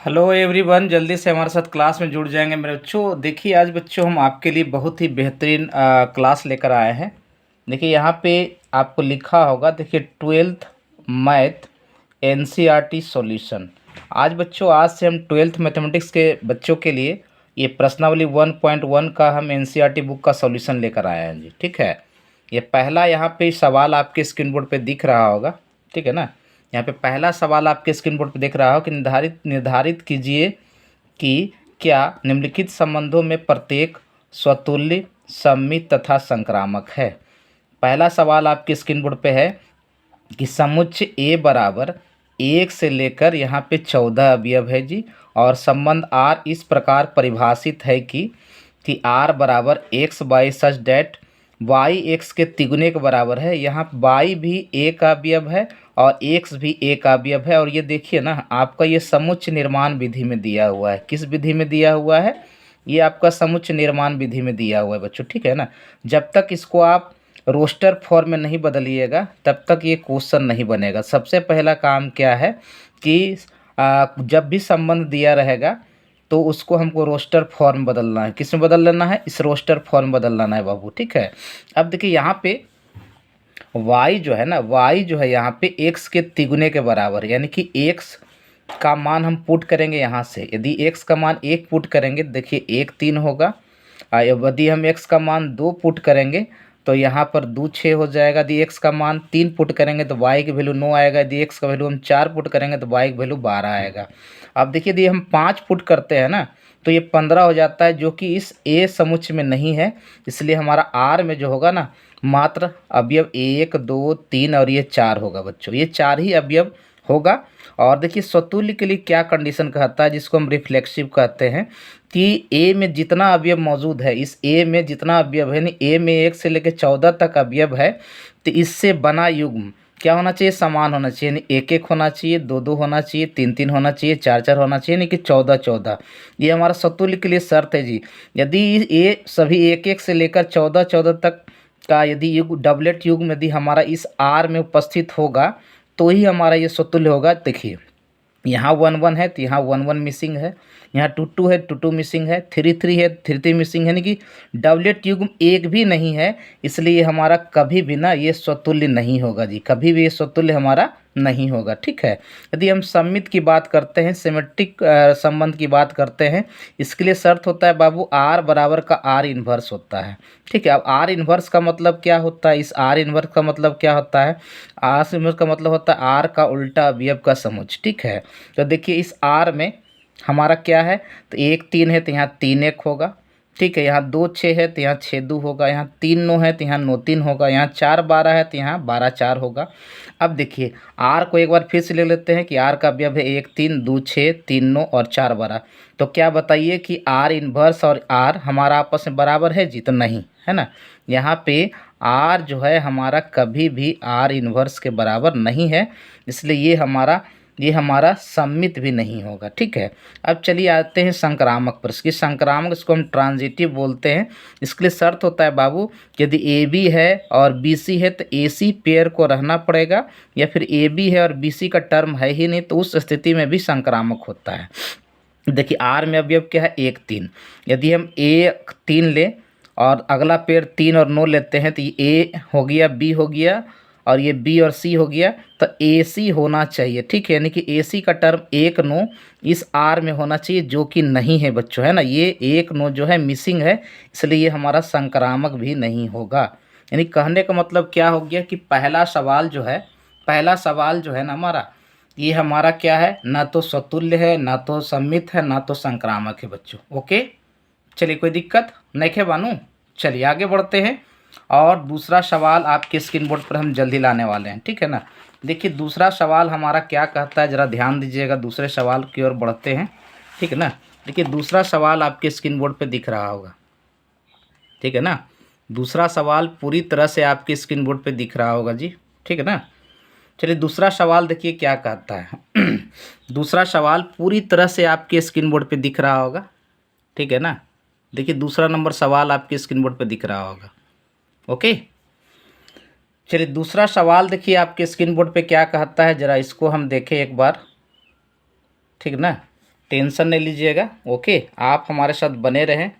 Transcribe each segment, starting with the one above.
Hello everyone, जल्दी से हमारे साथ क्लास में जुड़ जाएंगे मेरे बच्चों। देखिए आज बच्चों हम आपके लिए बहुत ही बेहतरीन क्लास लेकर आए हैं। देखिए यहाँ पे आपको लिखा होगा, देखिए 12th मैथ एनसीईआरटी सॉल्यूशन। आज बच्चों, आज से हम 12th मैथमेटिक्स के बच्चों के लिए ये प्रश्नावली 1.1 का हम एनसीईआरटी बुक का सॉल्यूशन लेकर आए हैं जी। ठीक है, ये पहला यहाँ पे सवाल आपके स्क्रीन बोर्ड पे दिख रहा होगा। ठीक है ना, यहाँ पे पहला सवाल आपके स्क्रीन बोर्ड पे दिख रहा हो कि निर्धारित निर्धारित कीजिए कि क्या निम्नलिखित संबंधों में प्रत्येक स्वतुल्य, सममित तथा संक्रामक है। पहला सवाल आपके स्क्रीन बोर्ड पे है कि समुच्चय ए बराबर 1 से लेकर यहाँ पे 14 अवयव है जी, और संबंध आर इस प्रकार परिभाषित है कि आर बराबर X by such that Y X के तिगुने के बराबर है। यहाँ वाई भी एक अवयव है और एक्स भी एक अवयव है। और ये देखिए ना, आपका ये समुच्चय निर्माण विधि में दिया हुआ है। किस विधि में दिया हुआ है? ये आपका समुच्चय निर्माण विधि में दिया हुआ है बच्चों। ठीक है ना, जब तक इसको आप रोस्टर फॉर्म में नहीं बदलिएगा तब तक ये क्वेश्चन नहीं बनेगा। सबसे पहला काम क्या है कि जब भी संबंध दिया रहेगा तो उसको हमको रोस्टर फॉर्म बदलना है। किस में बदल लेना है? इस रोस्टर फॉर्म बदल लेना है बाबू। ठीक है, अब देखिए यहाँ पे y जो है ना, y जो है यहाँ पे x के तिगुने के बराबर है। यानी कि x का मान हम पुट करेंगे यहाँ से। यदि x का मान 1 पुट करेंगे, देखिए 1 3 होगा। यदि हम x का मान 2 पुट करेंगे तो यहाँ पर 2 6 हो जाएगा। यदि x का मान 3 पुट करेंगे तो y की वैल्यू 9 आएगा। यदि x का वैल्यू हम 4 पुट करेंगे तो y की वैल्यू 12 आएगा। अब देखिए, यदि हम 5 पुट करते हैं ना तो ये 15 हो जाता है, जो कि इस ए समुच्चय में नहीं है। इसलिए हमारा आर में जो होगा ना, मात्र अवयव 1 2 3 और ये 4 होगा बच्चों। ये 4 ही अवयव होगा। और देखिए स्वतुल्य के लिए क्या कंडीशन कहता है, जिसको हम रिफ्लेक्सिव कहते हैं, कि ए में जितना अवयव मौजूद है, इस ए में जितना अवयव है, यानी ए में 1 से लेकर 14 तक अवयव है, तो इससे बना युग्म क्या होना चाहिए? समान होना चाहिए। यानी 1 1 होना चाहिए, 2 2 होना चाहिए, 3 3 होना चाहिए, 4 4 होना चाहिए, यानी कि 14 14। ये हमारा स्वतुल्य के लिए शर्त है जी। यदि ये सभी 1 1 से लेकर 14 14 तक का यदि युग डबलेट युग्म यदि हमारा इस आर में उपस्थित होगा तो ही हमारा ये स्वतुल्य होगा। देखिए यहाँ 1 1 है तो यहाँ 1 1 मिसिंग है, यहाँ 2 2 है 2 2 मिसिंग है, 3 3 है 3 3 मिसिंग है, यानी कि डबलेट युग्म एक भी नहीं है। इसलिए हमारा कभी भी ना ये स्वतुल्य नहीं होगा जी, कभी भी ये स्वतुल्य हमारा नहीं होगा। ठीक है, यदि हम सममित की बात करते हैं, सिमेट्रिक संबंध की बात करते हैं, इसके लिए शर्त होता है बाबू आर बराबर का आर इन्वर्स होता है। ठीक है, अब आर इन्वर्स का मतलब क्या होता है? इस आर इन्वर्स का मतलब क्या होता है? आर इन्वर्स का मतलब होता है आर का उल्टा अवयव का समुच्चय। ठीक है, तो देखिए इस आर में हमारा क्या है, तो 1 3 है तो यहाँ 3 1 होगा। ठीक है, यहाँ 2 6 है तो यहाँ 6 2 होगा, यहाँ 3 9 है तो यहाँ 9 3 होगा, यहाँ 4 12 है तो यहाँ 12 4 होगा। अब देखिए आर को एक बार फिर से ले लेते हैं कि आर का अवयव है 1 3 2 6 3 9 और 4 12। तो क्या बताइए कि आर इन्वर्स और आर हमारा आपस में बराबर है जी? तो नहीं है ना। यहाँ पे आर जो है हमारा कभी भी आर इन्वर्स के बराबर नहीं है, इसलिए ये हमारा सममित भी नहीं होगा। ठीक है, अब चलिए आते हैं संक्रामक प्रश्न की। संक्रामक, इसको हम ट्रांजिटिव बोलते हैं। इसके लिए शर्त होता है बाबू, यदि ए बी है और बी सी है तो ए सी पेयर को रहना पड़ेगा, या फिर ए बी है और बी सी का टर्म है ही नहीं तो उस स्थिति में भी संक्रामक होता है। देखिए आर में अवयव क्या है? 1 3। यदि हम ए 3 लें और अगला पेयर 3 और 9 लेते हैं तो ये ए हो गया, बी हो गया और ये बी और सी हो गया, तो ए सी होना चाहिए। ठीक है, यानी कि ए सी का टर्म 1 9 इस आर में होना चाहिए, जो कि नहीं है बच्चों, है ना। ये 1 9 जो है मिसिंग है, इसलिए ये हमारा संक्रामक भी नहीं होगा। यानी कहने का मतलब क्या हो गया कि पहला सवाल जो है ना हमारा, ये हमारा क्या है? ना तो स्वतुल्य है, ना तो सममित है, ना तो संक्रामक है बच्चों। ओके, चलिए कोई दिक्कत नहीं है बानू। चलिए आगे बढ़ते हैं और दूसरा सवाल आपके स्क्रीन बोर्ड पर हम जल्दी लाने वाले हैं। ठीक है ना, देखिए दूसरा सवाल हमारा क्या कहता है, ज़रा ध्यान दीजिएगा। दूसरे सवाल की ओर बढ़ते हैं। ठीक है ना, देखिए दूसरा सवाल आपके स्क्रीन बोर्ड पर दिख रहा होगा। ठीक है ना, दूसरा सवाल पूरी तरह से आपके स्क्रीन बोर्ड पर दिख रहा होगा जी। ठीक है ना, चलिए दूसरा सवाल देखिए क्या कहता है। दूसरा सवाल पूरी तरह से आपके स्क्रीन बोर्ड पे दिख रहा होगा। ठीक है ना, देखिए दूसरा नंबर सवाल आपके स्क्रीन बोर्ड पे दिख रहा होगा। ओके, चलिए दूसरा सवाल देखिए आपके स्क्रीन बोर्ड पे क्या कहता है, ज़रा इसको हम देखें एक बार। ठीक ना, टेंशन नहीं लीजिएगा। ओके, आप हमारे साथ बने रहें,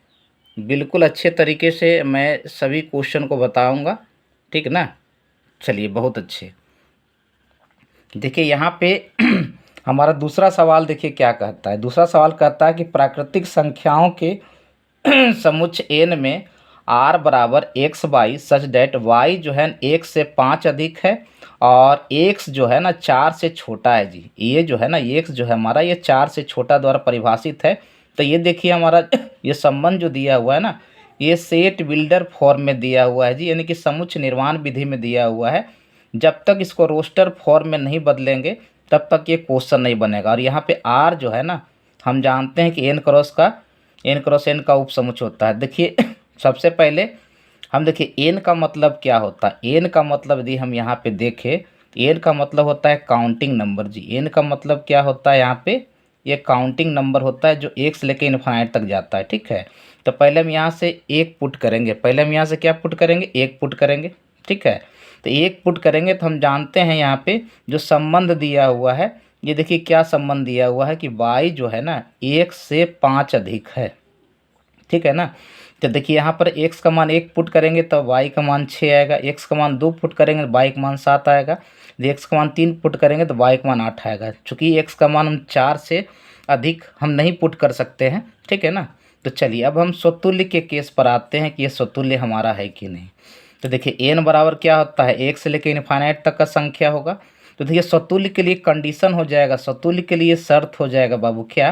बिल्कुल अच्छे तरीके से मैं सभी क्वेश्चन को बताऊंगा, ठीक ना। चलिए, बहुत अच्छे। देखिए यहाँ पे हमारा दूसरा सवाल देखिए क्या कहता है। दूसरा सवाल कहता है कि प्राकृतिक संख्याओं के समुच्चय एन में आर बराबर X by such that why जो है एक से 5 अधिक है और एक्स जो है ना 4 से छोटा है जी। ये जो है ना एक्स जो है हमारा ये 4 से छोटा द्वारा परिभाषित है। तो ये देखिए हमारा ये संबंध जो दिया हुआ है ना, ये सेट बिल्डर फॉर्म में दिया हुआ है जी, यानी कि समुच्चय निर्माण विधि में दिया हुआ है। जब तक इसको रोस्टर फॉर्म में नहीं बदलेंगे तब तक ये क्वेश्चन नहीं बनेगा। और यहाँ पे आर जो है ना, हम जानते हैं कि एन क्रॉस एन का उपसमुच्चय होता है। देखिए सबसे पहले हम देखिए एन का मतलब क्या होता है। एन का मतलब यदि हम यहाँ पे देखें, एन का मतलब होता है काउंटिंग नंबर जी। एन का मतलब क्या होता है यहाँ पे, ये काउंटिंग नंबर होता है जो एक से लेकर इन्फाइनाइट तक जाता है, ठीक है। तो पहले हम यहाँ से एक पुट करेंगे, पहले हम यहाँ से क्या पुट करेंगे, एक पुट करेंगे, ठीक है। तो एक पुट करेंगे तो हम जानते हैं यहाँ पे जो संबंध दिया हुआ है, ये देखिए क्या संबंध दिया हुआ है कि y जो है ना 1 से 5 अधिक है, ठीक है ना। तो देखिए यहाँ पर x का मान 1 पुट करेंगे तो y का मान 6 आएगा, x का मान 2 पुट करेंगे तो y का मान 7 आएगा, यदि x का मान 3 पुट करेंगे तो y का मान 8 आएगा। चूँकि x का मान हम 4 से अधिक हम नहीं पुट कर सकते हैं, ठीक है ना। तो चलिए अब हम स्वतुल्य के केस पर आते हैं कि ये स्वतुल्य हमारा है कि नहीं। तो देखिए n बराबर क्या होता है, 1 से लेकर इनफाइनाइट तक का संख्या होगा। तो देखिए स्वतुल्य के लिए कंडीशन हो जाएगा, स्वतुल्य के लिए शर्त हो जाएगा बाबू क्या,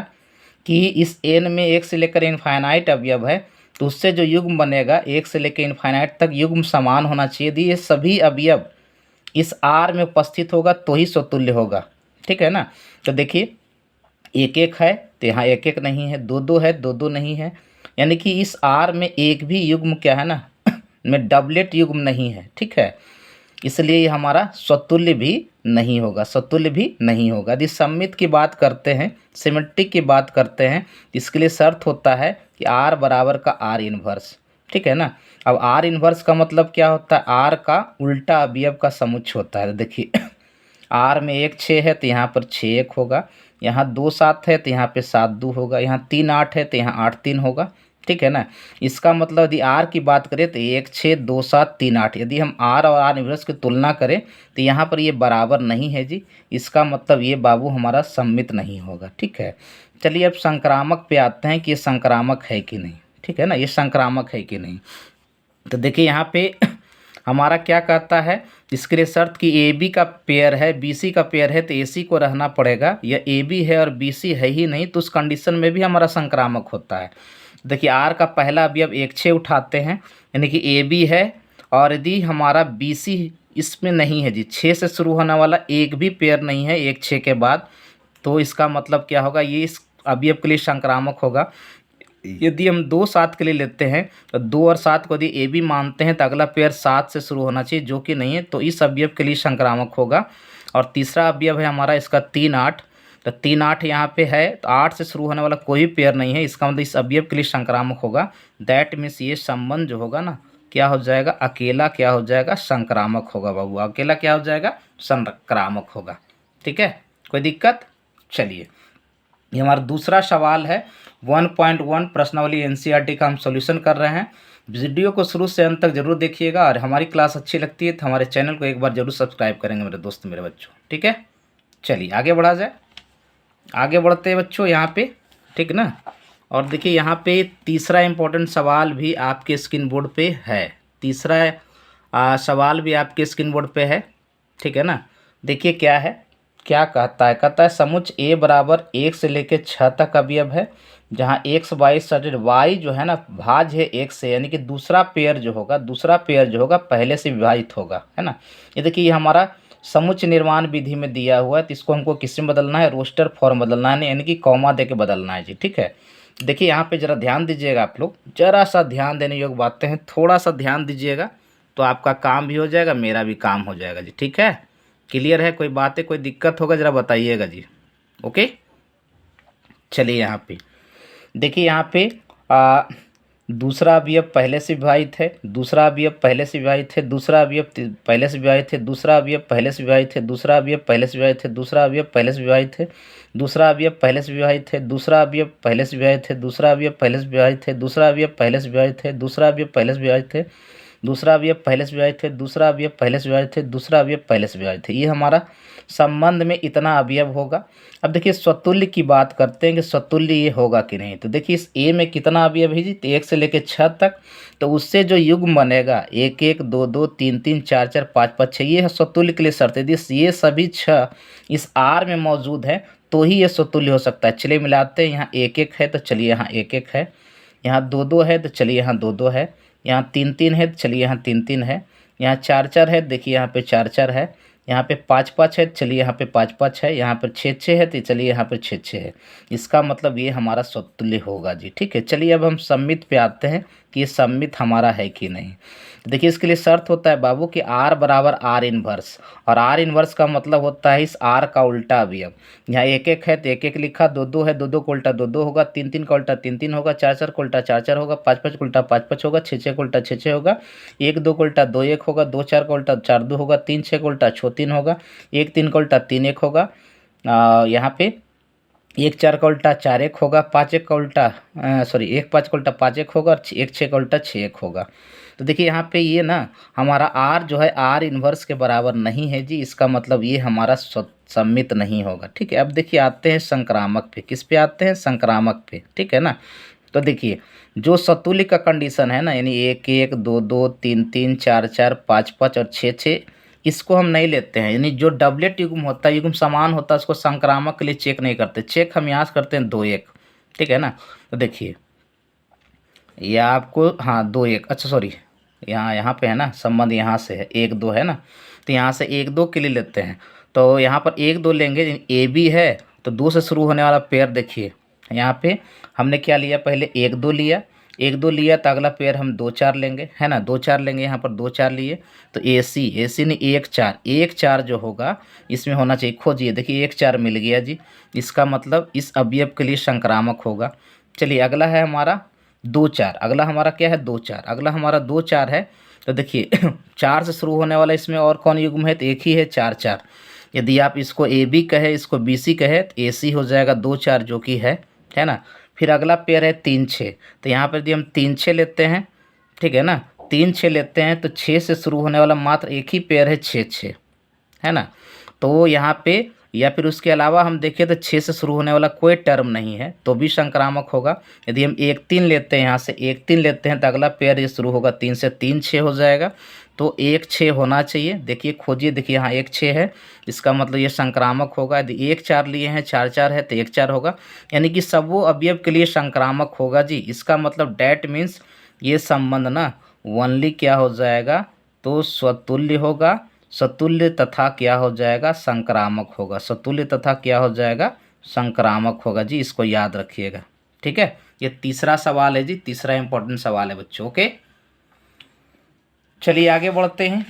कि इस n में 1 से लेकर इनफाइनाइट अवयव है तो उससे जो युग्म बनेगा 1 से लेकर इनफाइनाइट तक युग्म समान होना चाहिए। यदि ये सभी अवयव इस R में उपस्थित होगा तो ही स्वतुल्य होगा, ठीक है ना। तो देखिए 1 1 है तो यहाँ 1 1 नहीं है, 2 2 है 2 2 नहीं है, यानी कि इस R में एक भी युग्म क्या है ना में डबलेट युग्म नहीं है, ठीक है। इसलिए ये हमारा स्वतुल्य भी नहीं होगा, स्वतुल्य भी नहीं होगा। यदि सममित की बात करते हैं, सिमेट्रिक की बात करते हैं, इसके लिए शर्त होता है कि R बराबर का R इन्वर्स, ठीक है ना। अब R इन्वर्स का मतलब क्या होता है, R का उल्टा अवयव का समुच्चय होता है। देखिए R में 1 6 है तो यहाँ पर 6 1 होगा, यहाँ 2 7 है तो यहाँ पे 7 2 होगा, यहाँ 3 8 है तो यहाँ 8 3 होगा, ठीक है ना। इसका मतलब यदि R की बात करें तो 1 6 2 7 3 8, यदि हम R और R इन्वर्स की तुलना करें तो यहाँ पर ये बराबर नहीं है जी। इसका मतलब ये बाबू हमारा सम्मित नहीं होगा, ठीक है। चलिए अब संक्रामक पे आते हैं कि ये संक्रामक है कि नहीं, ठीक है ना, ये संक्रामक है कि नहीं। तो देखिए यहाँ पे हमारा क्या कहता है, इसके लिए शर्त कि ए बी का पेयर है, बी सी का पेयर है तो ए सी को रहना पड़ेगा, या ए बी है और बी सी है ही नहीं तो उस कंडीशन में भी हमारा संक्रामक होता है। देखिए आर का पहला अवयव 1 6 उठाते हैं, यानी कि ए बी है, और यदि हमारा बी सी इसमें नहीं है जी, 6 से शुरू होने वाला एक भी पेयर नहीं है 1 6 के बाद, तो इसका मतलब क्या होगा, ये इस अवयव के लिए संक्रामक होगा। यदि हम 2 7 के लिए लेते हैं तो 2 और 7 को यदि ए बी मानते हैं तो अगला पेयर 7 से शुरू होना चाहिए, जो कि नहीं है, तो इस अवयव के लिए संक्रामक होगा। और तीसरा अवयव है हमारा इसका 3 8, तो 3 8 यहाँ पे है तो 8 से शुरू होने वाला कोई पेयर नहीं है, इसका मतलब इस अवयव के लिए संक्रामक होगा। दैट मीन्स ये संबंध जो होगा ना क्या हो जाएगा, अकेला क्या हो जाएगा, संक्रामक होगा बाबू, अकेला क्या हो जाएगा, संक्रामक होगा, ठीक है। कोई दिक्कत। चलिए ये हमारा दूसरा सवाल है 1.1 प्रश्नावली एनसीईआरटी का हम सॉल्यूशन कर रहे हैं। वीडियो को शुरू से अंत तक जरूर देखिएगा, और हमारी क्लास अच्छी लगती है तो हमारे चैनल को एक बार जरूर सब्सक्राइब करेंगे मेरे दोस्त मेरे बच्चों, ठीक है। चलिए आगे बढ़ा जाए, आगे बढ़ते हैं बच्चों यहाँ पे, ठीक ना। और देखिए यहाँ पे तीसरा इम्पोर्टेंट सवाल भी आपके स्क्रीन बोर्ड पे है, तीसरा सवाल भी आपके स्क्रीन बोर्ड पे है, ठीक है ना। देखिए क्या है, क्या कहता है, कहता है समुच्चय ए बराबर 1 से लेकर 6 तक अवयव है, जहाँ एक्स वाई सटेड वाई जो है ना भाज्य है 1 से, यानी कि दूसरा पेयर जो होगा पहले से विभाजित होगा, है ना। ये देखिए ये हमारा समुच्चय निर्माण विधि में दिया हुआ है, तो इसको हमको किस में बदलना है, रोस्टर फॉर्म बदलना है, यानी कि कॉमा दे के बदलना है जी, ठीक है। देखिए यहाँ पे ज़रा ध्यान दीजिएगा, आप लोग ज़रा सा ध्यान देने योग्य बातें हैं, थोड़ा सा ध्यान दीजिएगा तो आपका काम भी हो जाएगा, मेरा भी काम हो जाएगा जी, ठीक है। क्लियर है, कोई बातें कोई दिक्कत होगा ज़रा बताइएगा जी, ओके। चलिए यहाँ पे देखिए यहाँ पे दूसरा अवयव पहले से विभाजित है, दूसरा अवयव पहले से विभाजित है, दूसरा अवयव पहले से विभाजित है, दूसरा अवयव पहले से विभाजित है, दूसरा अवयव पहले से विभाजित है, दूसरा अवयव पहले से विभाजित है, दूसरा अवयव पहले से विभाजित है, दूसरा अवयव पहले से विभाजित है, दूसरा अवयव पहले से विभाजित है, दूसरा अवयव पहले से विभाजित है, दूसरा अवयव पहले से विभाजित है, दूसरा अवयव पहले से विभाजित है, दूसरा अवयव पहले से विभाजित है, दूसरा अवयव पहले से विभाजित है। ये हमारा संबंध में इतना अवयव होगा। अब देखिए स्वतुल्य की बात करते हैं कि स्वतुल्य ये होगा कि नहीं। तो देखिए इस ए में कितना अवयव है जी, तो 1 से लेकर 6 तक, तो उससे जो युग्म बनेगा 1 1 2 2 3 3 4 4 5 5 6, ये है स्वतुल्य के लिए शर्त। यदि ये सभी 6 इस आर में मौजूद है तो ही ये स्वतुल्य हो सकता है। चलिए मिलाते हैं, यहाँ 1 1 है तो चलिए यहाँ 1 1 है, यहाँ 2 2 है तो चलिए यहाँ 2 2 है, यहाँ 3 3 है तो चलिए यहाँ 3 3 है, यहाँ 4 4 है, देखिए यहाँ पे 4 4 है, यहाँ पे 5 5 है, चलिए यहाँ पे 5 5 है, यहाँ पर 6 6 है तो चलिए यहाँ पे 6 6 है। इसका मतलब ये हमारा स्वतुल्य होगा जी। ठीक है, चलिए अब हम सममित पे आते हैं कि ये सममित हमारा है कि नहीं। देखिए इसके लिए शर्त होता है बाबू कि R बराबर R इन्वर्स, और R इन्वर्स का मतलब होता है इस R का उल्टा अवयव। यहाँ 1 1 है तो 1 1 लिखा, 2 2 है 2 2 का उल्टा 2 2 होगा, 3 3 का उल्टा 3 3 होगा, 4 4 का उल्टा 4 4 होगा, 5 5 का उल्टा 5 5 होगा, 6 6 का उल्टा 6 6 होगा, 1 2 का उल्टा 2 1 होगा, 2 4 का उल्टा 4 2 होगा, 3 6 का उल्टा 6 3 होगा, 1 3 का उल्टा 3 1 होगा, यहाँ पे 1 4 का उल्टा 4 1 होगा, 5 1 का उल्टा 1 5 का उल्टा 5 1 होगा, और 1 6 का उल्टा 6 1 होगा। तो देखिए यहाँ पे ये ना हमारा R जो है R इन्वर्स के बराबर नहीं है जी, इसका मतलब ये हमारा सममित नहीं होगा। ठीक है, अब देखिए आते हैं संक्रामक पे। किस पे आते हैं? संक्रामक पे। ठीक है ना, तो देखिए जो सतुल्य का कंडीशन है ना, यानी 1 1 2 2 3 3 4 4 5 5 और 6 6, इसको हम नहीं लेते हैं। यानी जो डबलेट युग्म होता है, युग्म समान होता है, उसको संक्रामक के लिए चेक नहीं करते। चेक हम यहाँ से करते हैं 2 1। ठीक है ना, तो देखिए ये आपको, हाँ 2 1, अच्छा सॉरी, यहाँ पे है ना संबंध, यहाँ से है 1 2 है ना, तो यहाँ से 1 2 के लिए लेते हैं। तो यहाँ पर 1 2 लेंगे, ए बी है तो 2 से शुरू होने वाला पेयर देखिए यहाँ पे हमने क्या लिया, पहले 1 2 लिया, 1 2 लिया तो अगला पेयर हम 2 4 लेंगे, है ना, 2 4 लेंगे, यहाँ पर 2 4 लिए तो ए सी ने 1 4, 1 4 जो होगा इसमें होना चाहिए, खोजिए, देखिए 1 4 मिल गया जी, इसका मतलब इस अवयव के लिए संक्रामक होगा। चलिए अगला है हमारा 2 4, अगला हमारा क्या है 2 4, अगला हमारा 2 4 है, तो देखिए 4 से शुरू होने वाला इसमें और कौन युग्म है, तो एक ही है 4 4। यदि आप इसको ए बी कहे, इसको बी सी कहे तो ए सी हो जाएगा 2 4 जो कि है ना। फिर अगला पेयर है 3 6, तो यहाँ पर यदि हम 3 6 लेते हैं, ठीक है ना, 3 6 लेते हैं तो 6 से शुरू होने वाला मात्र एक ही पेयर है 6 6, है ना। तो यहाँ पे या फिर उसके अलावा हम देखें तो 6 से शुरू होने वाला कोई टर्म नहीं है तो भी संक्रामक होगा। यदि हम 1 3 लेते हैं, यहाँ से 1 3 लेते हैं तो अगला पेयर ये शुरू होगा 3 से, 3 6 हो जाएगा, तो 1 6 होना चाहिए। देखिए खोजिए, देखिए यहाँ 1 6 है, इसका मतलब ये संक्रामक होगा। यदि 1 4 लिए हैं, 4 4 है तो 1 4 होगा, यानी कि सब वो अवयव के लिए संक्रामक होगा जी। इसका मतलब डैट मीन्स ये संबंध ना ओनली क्या हो जाएगा, तो स्वतुल्य होगा, सतुल्य तथा क्या हो जाएगा, संक्रामक होगा। सतुल्य तथा क्या हो जाएगा, संक्रामक होगा जी, इसको याद रखिएगा। ठीक है, ये तीसरा सवाल है जी, तीसरा इंपॉर्टेंट सवाल है बच्चों। ओके, चलिए आगे बढ़ते हैं।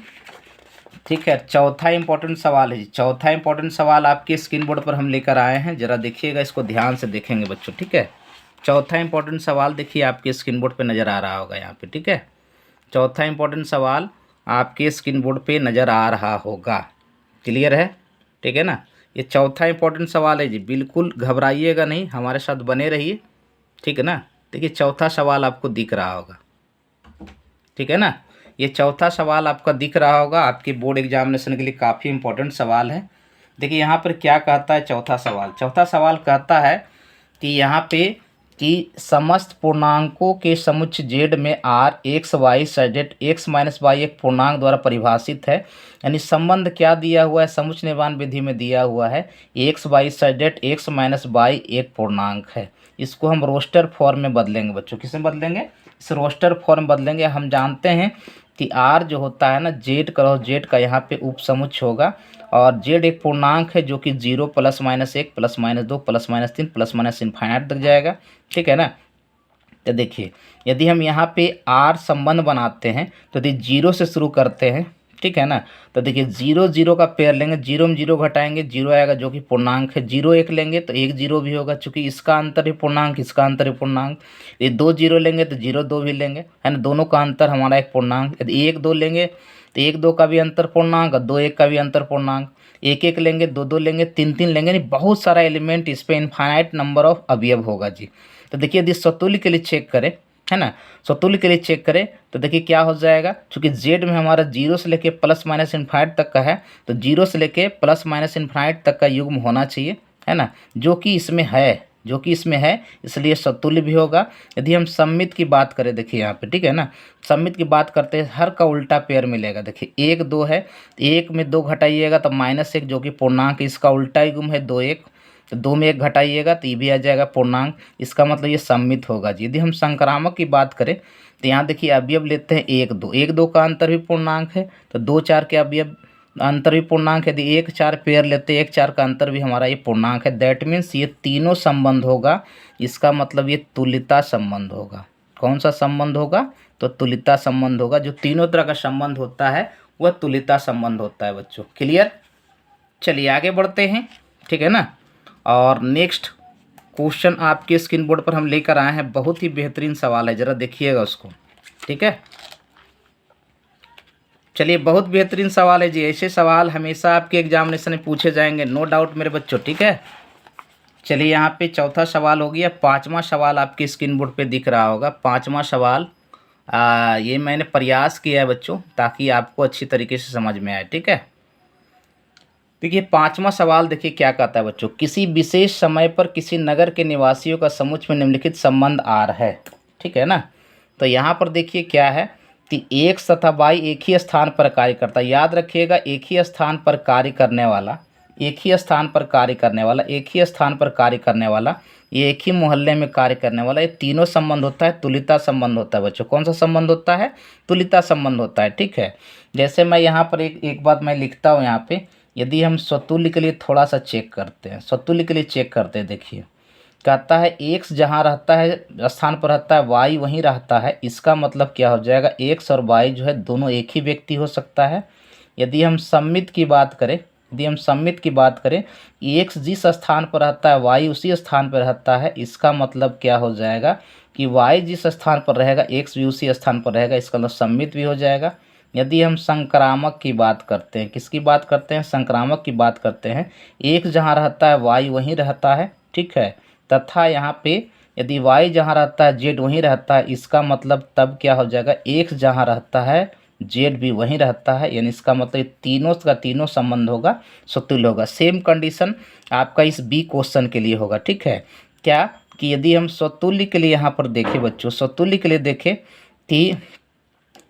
ठीक है, चौथा इंपॉर्टेंट सवाल है जी, चौथा इंपॉर्टेंट सवाल आपके स्क्रीन बोर्ड पर हम लेकर आए हैं, जरा देखिएगा, इसको ध्यान से देखेंगे बच्चों। ठीक है, चौथा इंपॉर्टेंट सवाल देखिए आपके स्क्रीन बोर्ड पे नज़र आ रहा होगा यहाँ पे। ठीक है, चौथा इंपॉर्टेंट सवाल आपके स्क्रीन बोर्ड पे नज़र आ रहा होगा, क्लियर है। ठीक है ना, ये चौथा इंपॉर्टेंट सवाल है जी, बिल्कुल घबराइएगा नहीं, हमारे साथ बने रहिए। ठीक है ना, देखिए चौथा सवाल आपको दिख रहा होगा। ठीक है ना, ये चौथा सवाल आपका दिख रहा होगा, आपके बोर्ड एग्जामिनेशन के लिए काफ़ी इंपॉर्टेंट सवाल है। देखिए यहाँ पर क्या कहता है चौथा सवाल, चौथा सवाल कहता है कि यहाँ पे कि समस्त पूर्णांकों के समुच्चय जेड में R x y such that x minus y एक पूर्णांक द्वारा परिभाषित है। यानी संबंध क्या दिया हुआ है, समुच्चय निर्माण विधि में दिया हुआ है x y such that x minus y एक पूर्णांक है। इसको हम रोस्टर फॉर्म में बदलेंगे बच्चों, किस में बदलेंगे, इस रोस्टर फॉर्म बदलेंगे। हम जानते हैं कि आर जो होता है ना, जेड क्रॉस जेड का यहाँ पे उप समुच्चय होगा, और जेड एक पूर्णांक है जो कि 0 plus minus 1 plus minus 2 plus minus 3 plus minus infinite तक जाएगा। ठीक है ना, तो देखिए यदि हम यहाँ पे आर संबंध बनाते हैं तो यदि 0 से शुरू करते हैं, ठीक है ना। तो देखिए 0 0 का पेयर लेंगे, 0 में 0 घटाएंगे 0 आएगा जो कि पूर्णांक है, 0 1 लेंगे तो 1 0 भी होगा, चूंकि इसका अंतर है पूर्णांक, इसका अंतर है पूर्णांक। ये 2 0 लेंगे तो 0 2 भी लेंगे, है ना, दोनों का अंतर हमारा एक पूर्णांक। यदि 1 2 लेंगे तो 1 2 का भी अंतर पूर्णांक और 2 1 का भी अंतर पूर्णांक। 1 1 लेंगे, 2 2 लेंगे, 3 3 लेंगे, नहीं बहुत सारा एलिमेंट, इस पे इनफाइनाइट नंबर ऑफ अवयव होगा जी। तो देखिए यदि स्वतुल्य के लिए चेक करें, है ना, स्वतुल्य के लिए चेक करें तो देखिए क्या हो जाएगा, क्योंकि जेड में हमारा 0 से लेके प्लस माइनस इन्फाइनाइट तक का है, तो 0 से लेके प्लस माइनस इन्फाइनाइट तक का युग्म होना चाहिए, है ना, जो कि इसमें है, जो कि इसमें है, इसलिए स्वतुल्य भी होगा। यदि हम सममित की बात करें, देखिए यहाँ पे, ठीक है ना, सममित की बात करते हैं, हर का उल्टा पेयर मिलेगा। देखिए 1 2 है, 1 में 2 घटाइएगा तो -1 जो कि पूर्णांक, इसका उल्टा युग्म है 2 1, तो 2 में 1 घटाइएगा तो ये भी आ जाएगा पूर्णांक, इसका मतलब ये सममित होगा जी। यदि हम संक्रामक की बात करें तो यहाँ देखिए अवयव लेते हैं 1 2, 1 2 का अंतर भी पूर्णांक है, तो 2 4 के अवयव अंतर भी पूर्णांक है। यदि 1 4 पेयर लेते हैं, 1 4 का अंतर भी हमारा ये पूर्णांक है। दैट मीन्स ये तीनों संबंध होगा, इसका मतलब ये तुल्यता संबंध होगा। कौन सा संबंध होगा, तो तुल्यता संबंध होगा। जो तीनों तरह का संबंध होता है वह तुल्यता संबंध होता है बच्चों। क्लियर, चलिए आगे बढ़ते हैं, ठीक है ना। और नेक्स्ट क्वेश्चन आपके स्क्रीन बोर्ड पर हम लेकर आए हैं, बहुत ही बेहतरीन सवाल है, ज़रा देखिएगा उसको, ठीक है। चलिए बहुत बेहतरीन सवाल है जी, ऐसे सवाल हमेशा आपके एग्जामिनेशन में पूछे जाएंगे, नो डाउट मेरे बच्चों, ठीक है। चलिए यहाँ पे चौथा सवाल हो गया, पांचवा सवाल आपके स्क्रीन बोर्ड पे दिख रहा होगा। पांचवा सवाल ये मैंने प्रयास किया है बच्चों ताकि आपको अच्छी तरीके से समझ में आए, ठीक है। देखिए पांचवा सवाल देखिए क्या कहता है बच्चों, किसी विशेष समय पर किसी नगर के निवासियों का समुच्चय में निम्नलिखित संबंध आर है, ठीक है ना। तो यहाँ पर देखिए क्या है कि एक्स तथा वाई एक ही स्थान पर कार्य करता है। याद रखिएगा एक ही स्थान पर कार्य करने वाला, एक ही स्थान पर कार्य करने वाला, एक ही स्थान पर कार्य करने वाला, ये एक ही मोहल्ले में कार्य करने वाला, ये तीनों संबंध होता है तुल्यता संबंध होता है बच्चों। कौन सा संबंध होता है, तुल्यता संबंध होता है, ठीक है। जैसे मैं यहाँ पर एक बात मैं लिखता हूँ यहाँ पे, यदि हम स्वतुल्य के लिए थोड़ा सा चेक करते हैं, स्वतुल्य के लिए चेक करते हैं, देखिए कहता है एक्स जहाँ रहता है स्थान पर रहता है वाई वहीं रहता है, इसका मतलब क्या हो जाएगा, एक्स और वाई जो है दोनों एक ही व्यक्ति हो सकता है। यदि हम सम्मित की बात करें, यदि हम सम्मित की बात करें, एक्स जिस स्थान पर रहता है वाई उसी स्थान पर रहता है, इसका मतलब क्या हो जाएगा कि वाई जिस स्थान पर रहेगा एक्स भी उसी स्थान पर रहेगा, इसका मतलब सम्मित भी हो जाएगा। यदि हम संक्रामक की बात करते हैं, किसकी बात करते हैं, संक्रामक की बात करते हैं, एक जहाँ रहता है वाई वहीं रहता है, ठीक है, तथा यहाँ पे यदि वाई जहाँ रहता है जेड वहीं रहता है, इसका मतलब तब क्या हो जाएगा, एक्स जहाँ रहता है जेड भी वहीं रहता है, यानी इसका मतलब तीनों का तीनों संबंध होगा, स्वतुल्य होगा। सेम कंडीशन आपका इस बी क्वेश्चन के लिए होगा, ठीक है। क्या कि यदि हम स्वतुल्य के लिए यहाँ पर देखें बच्चों, स्वतुल्य के लिए देखें कि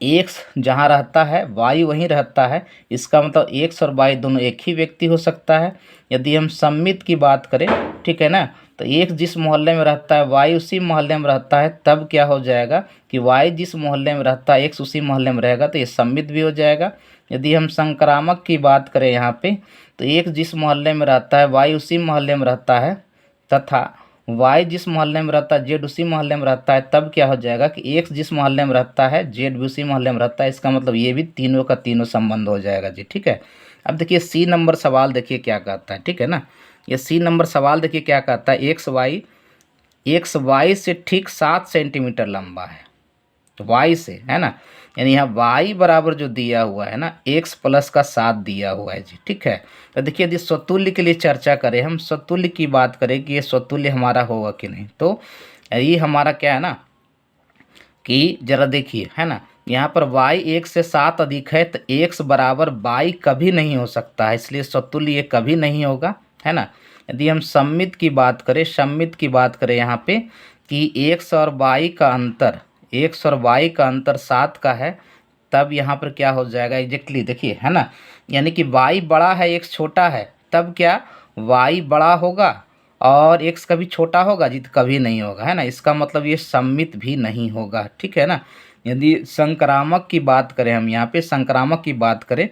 एक्स जहाँ रहता है वाई वहीं रहता है, इसका मतलब एक्स और वाई दोनों एक ही व्यक्ति हो सकता है। यदि हम सम्मित की बात करें, ठीक है ना, तो एक्स जिस मोहल्ले में रहता है वाई उसी मोहल्ले में रहता है, तब क्या हो जाएगा कि वाई जिस मोहल्ले में रहता है एक्स उसी मोहल्ले में रहेगा, तो ये सम्मित भी हो जाएगा। यदि हम संक्रामक की बात करें यहाँ पे, तो एक्स जिस मोहल्ले में रहता है वाई उसी मोहल्ले में रहता है, तथा वाई जिस मोहल्ले में रहता है जेड उसी मोहल्ले में रहता है, तब क्या हो जाएगा कि एक्स जिस मोहल्ले में रहता है जेड भी उसी मोहल्ले में रहता है, इसका मतलब ये भी तीनों का तीनों संबंध हो जाएगा जी, ठीक है। अब देखिए सी नंबर सवाल देखिए क्या कहता है, ठीक है ना। ये सी नंबर सवाल देखिए क्या कहता है, एक्स वाई से ठीक 7 सेंटीमीटर लंबा है, वाई से, है ना, यानी यहाँ वाई बराबर जो दिया हुआ है ना एक्स प्लस का 7 दिया हुआ है जी, ठीक है। तो देखिए यदि स्वतुल्य के लिए चर्चा करें, हम स्वतुल्य की बात करें कि ये स्वतुल्य हमारा होगा कि नहीं, तो ये हमारा क्या है ना कि जरा देखिए, है ना, यहाँ पर y 1 से 7 अधिक है, तो x बराबर y कभी नहीं हो सकता है, इसलिए स्वतुल्य ये कभी नहीं होगा, है ना। यदि हम सम्मित की बात करें, सम्मित की बात करें यहाँ पे कि x और y का अंतर, x और y का अंतर 7 का है, तब यहाँ पर क्या हो जाएगा एग्जैक्टली देखिए, है ना, यानी कि y बड़ा है x छोटा है, तब क्या y बड़ा होगा और x कभी छोटा होगा जी, तो कभी नहीं होगा, है ना, इसका मतलब ये सम्मित भी नहीं होगा, ठीक है ना। यदि संक्रामक की बात करें, हम यहाँ पे संक्रामक की बात करें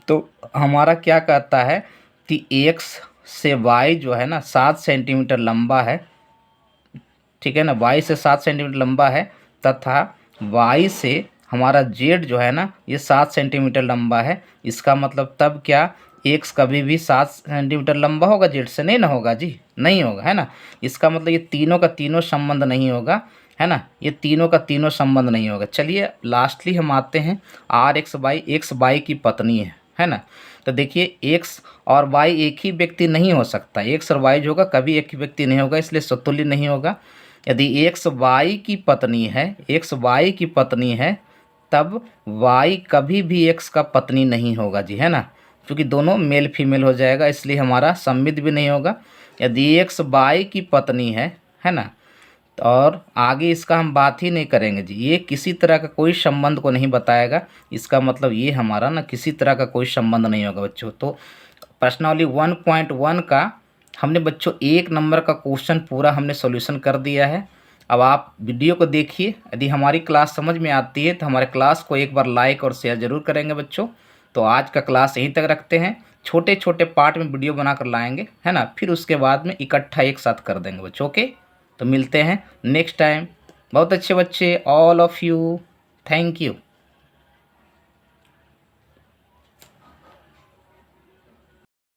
तो हमारा क्या कहता है कि x से y जो है ना 7 सेंटीमीटर लंबा है, ठीक है ना, y से 7 सेंटीमीटर लंबा है, तथा y से हमारा जेड जो है ना ये 7 सेंटीमीटर लंबा है। इसका मतलब तब क्या एक्स कभी भी 7 सेंटीमीटर लंबा होगा जेड से? नहीं ना होगा जी, नहीं होगा, है ना। इसका मतलब ये तीनों का तीनों संबंध नहीं होगा, है ना, ये तीनों का तीनों संबंध नहीं होगा। चलिए लास्टली हम आते हैं आर एक्स वाई की पत्नी है ना। तो देखिए एक्स और वाई एक ही व्यक्ति नहीं हो सकता, एक्स और वाई जो होगा कभी एक ही व्यक्ति नहीं होगा, इसलिए समतुल्य नहीं होगा। यदि एक्स वाई की पत्नी है, एक्स वाई की पत्नी है, तब वाई कभी भी एक्स का पत्नी नहीं होगा जी, है ना, क्योंकि दोनों मेल फीमेल हो जाएगा, इसलिए हमारा सम्मित भी नहीं होगा। यदि एक्स वाई की पत्नी है ना, और आगे इसका हम बात ही नहीं करेंगे जी, ये किसी तरह का कोई संबंध को नहीं बताएगा। इसका मतलब ये हमारा ना किसी तरह का कोई संबंध नहीं होगा बच्चों। तो प्रश्नावली 1.1 का हमने बच्चों 1 नंबर का क्वेश्चन पूरा हमने सॉल्यूशन कर दिया है। अब आप वीडियो को देखिए, यदि हमारी क्लास समझ में आती है तो हमारे क्लास को एक बार लाइक और शेयर ज़रूर करेंगे बच्चों। तो आज का क्लास यहीं तक रखते हैं, छोटे छोटे पार्ट में वीडियो बनाकर लाएंगे, है ना, फिर उसके बाद में इकट्ठा एक साथ कर देंगे बच्चों। ओके, तो मिलते हैं नेक्स्ट टाइम। बहुत अच्छे बच्चे, all of you, thank you.